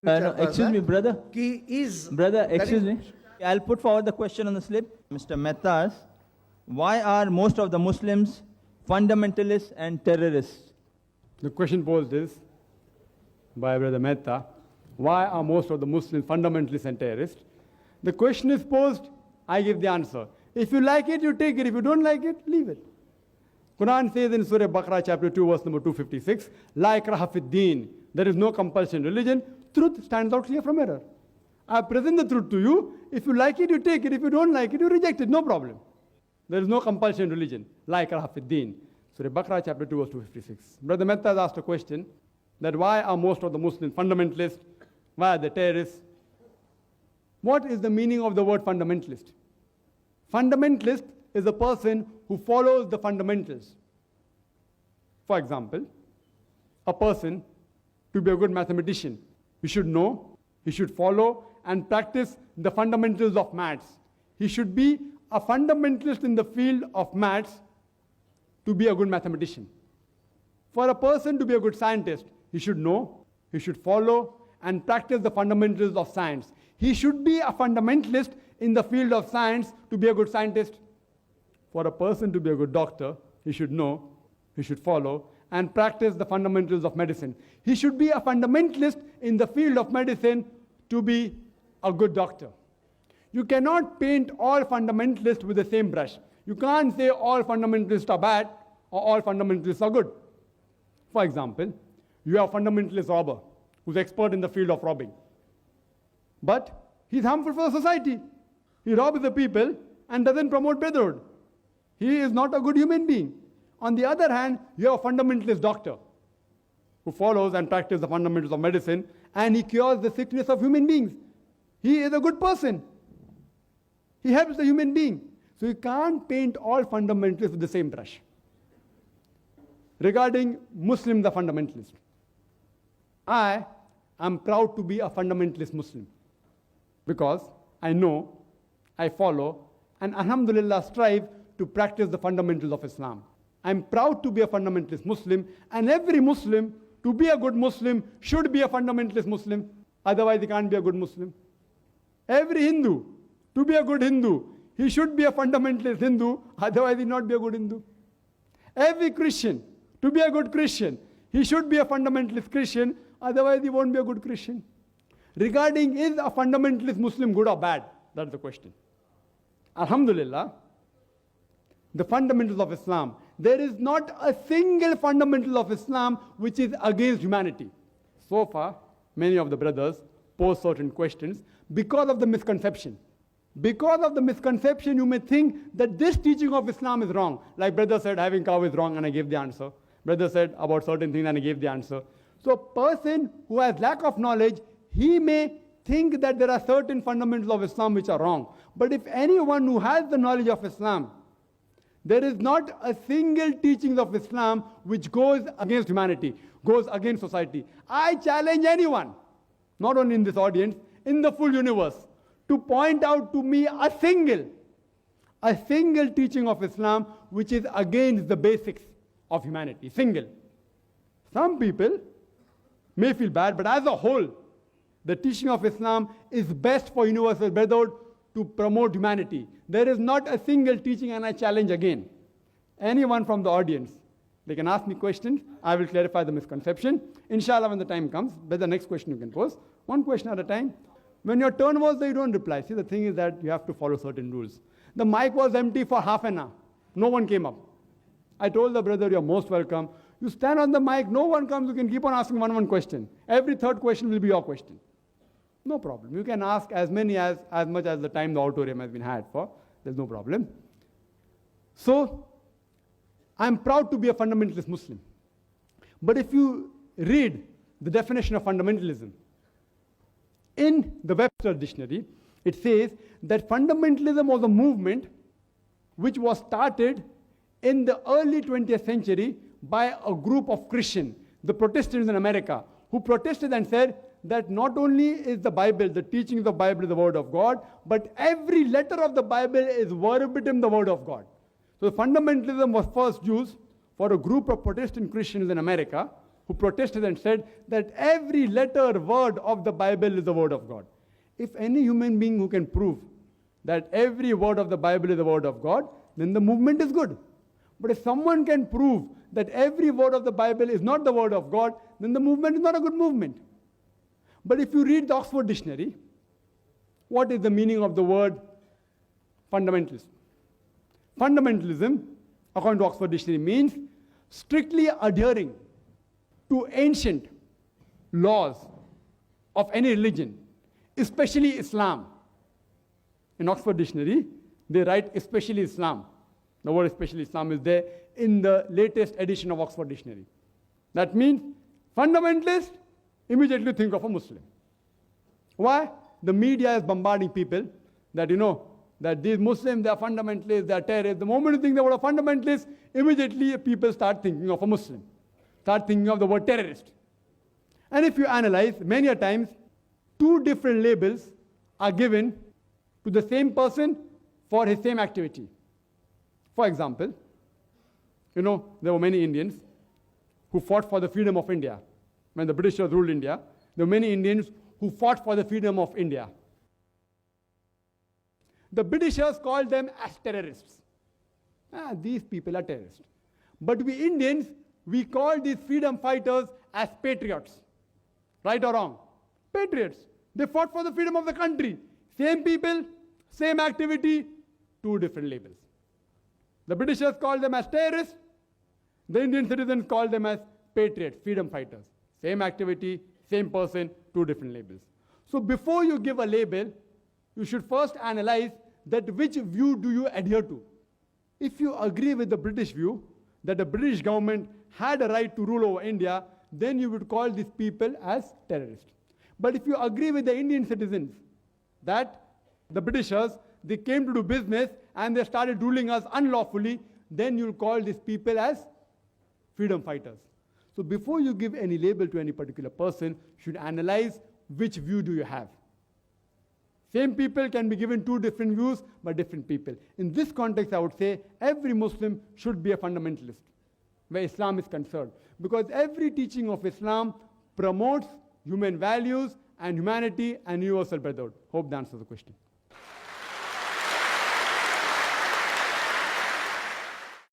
No, excuse me, brother. Ki is Brother, that excuse is- me. I'll put forward the question on the slip. Mr. Mehta asks, why are most of the Muslims fundamentalists and terrorists? The question posed is by Brother Mehta, why are most of the Muslims fundamentalists and terrorists? The question is posed, I give the answer. If you like it, you take it. If you don't like it, leave it. Quran says in Surah Baqarah chapter 2 verse number 256, La ikraha fid deen. There is no compulsion in religion. Truth stands out clear from error. I present the truth to you. If you like it, you take it. If you don't like it, you reject it. No problem. There is no compulsion in religion. La ikraha fid deen. Surah Baqarah chapter 2 verse 256. Brother Mehta has asked a question that why are most of the Muslims fundamentalists? Why are they terrorists? What is the meaning of the word fundamentalist? Fundamentalist is a person who follows the fundamentals. For example, a person, to be a good mathematician, he should know, he should follow and practice the fundamentals of maths. He should be a fundamentalist in the field of maths to be a good mathematician. For a person to be a good scientist, he should know, he should follow and practice the fundamentals of science. He should be a fundamentalist in the field of science to be a good scientist. For a person to be a good doctor, he should know, he should follow, and practice the fundamentals of medicine. He should be a fundamentalist in the field of medicine to be a good doctor. You cannot paint all fundamentalists with the same brush. You can't say all fundamentalists are bad or all fundamentalists are good. For example, you have a fundamentalist robber who's expert in the field of robbing. But he's harmful for society. He robs the people and doesn't promote brotherhood. He is not a good human being. On the other hand, you have a fundamentalist doctor who follows and practices the fundamentals of medicine and he cures the sickness of human beings. He is a good person. He helps the human being. So you can't paint all fundamentalists with the same brush. Regarding Muslim, the fundamentalist, I am proud to be a fundamentalist Muslim because I know, I follow, and alhamdulillah strive to practice the fundamentals of Islam. I'm proud to be a fundamentalist Muslim, and every Muslim, to be a good Muslim, should be a fundamentalist Muslim. Otherwise, he can't be a good Muslim. Every Hindu, to be a good Hindu, he should be a fundamentalist Hindu. Otherwise, he not be a good Hindu. Every Christian, to be a good Christian, he should be a fundamentalist Christian. Otherwise, he won't be a good Christian. Regarding is a fundamentalist Muslim good or bad? That's the question. Alhamdulillah, the fundamentals of Islam, there is not a single fundamental of Islam which is against humanity. So far, many of the brothers pose certain questions because of the misconception. Because of the misconception, you may think that this teaching of Islam is wrong. Like brother said, having cow is wrong, and I gave the answer. Brother said about certain things, and I gave the answer. So a person who has lack of knowledge, he may think that there are certain fundamentals of Islam which are wrong. But if anyone who has the knowledge of Islam, there is not a single teaching of Islam which goes against humanity, goes against society. I challenge anyone, not only in this audience, in the full universe, to point out to me a single teaching of Islam which is against the basics of humanity. Single. Some people may feel bad, but as a whole, the teaching of Islam is best for universal brotherhood to promote humanity. There is not a single teaching, and I challenge again. Anyone from the audience, they can ask me questions. I will clarify the misconception. Inshallah, when the time comes, but the next question you can pose. One question at a time. When your turn was there, you don't reply. See, the thing is that you have to follow certain rules. The mic was empty for half an hour. No one came up. I told the brother, you're most welcome. You stand on the mic, no one comes, you can keep on asking one question. Every third question will be your question. No problem. You can ask as much as the time the auditorium has been had for. There's no problem. So, I'm proud to be a fundamentalist Muslim. But if you read the definition of fundamentalism, in the Webster dictionary, it says that fundamentalism was a movement which was started in the early 20th century by a group of Christians, the Protestants in America, who protested and said that not only is the Bible, the teachings of the Bible, the Word of God, but every letter of the Bible is verbatim the Word of God. So fundamentalism was first used for a group of Protestant Christians in America who protested and said that every letter, word of the Bible is the word of God. If any human being who can prove that every word of the Bible is the word of God, then the movement is good. But if someone can prove that every word of the Bible is not the word of God, then the movement is not a good movement. But if you read the Oxford Dictionary, what is the meaning of the word fundamentalism? Fundamentalism, according to Oxford Dictionary, means strictly adhering to ancient laws of any religion, especially Islam. In Oxford Dictionary, they write especially Islam. The word especially Islam is there in the latest edition of Oxford Dictionary. That means fundamentalist, immediately think of a Muslim. Why? The media is bombarding people that, that these Muslims, they are fundamentalists, they are terrorists. The moment you think the word of fundamentalist, immediately people start thinking of a Muslim. Start thinking of the word terrorist. And if you analyze, many a times, two different labels are given to the same person for his same activity. For example, there were many Indians who fought for the freedom of India. When the Britishers ruled India, there were many Indians who fought for the freedom of India. The Britishers called them as terrorists. These people are terrorists. But we Indians, we call these freedom fighters as patriots. Right or wrong? Patriots. They fought for the freedom of the country. Same people, same activity, two different labels. The Britishers called them as terrorists. The Indian citizens called them as patriots, freedom fighters. Same activity, same person, two different labels. So before you give a label, you should first analyze that which view do you adhere to. If you agree with the British view, that the British government had a right to rule over India, then you would call these people as terrorists. But if you agree with the Indian citizens that the Britishers, they came to do business and they started ruling us unlawfully, then you'll call these people as freedom fighters. So before you give any label to any particular person, you should analyze which view do you have. Same people can be given two different views by different people. In this context, I would say every Muslim should be a fundamentalist where Islam is concerned, because every teaching of Islam promotes human values and humanity and universal brotherhood. Hope that answers the question.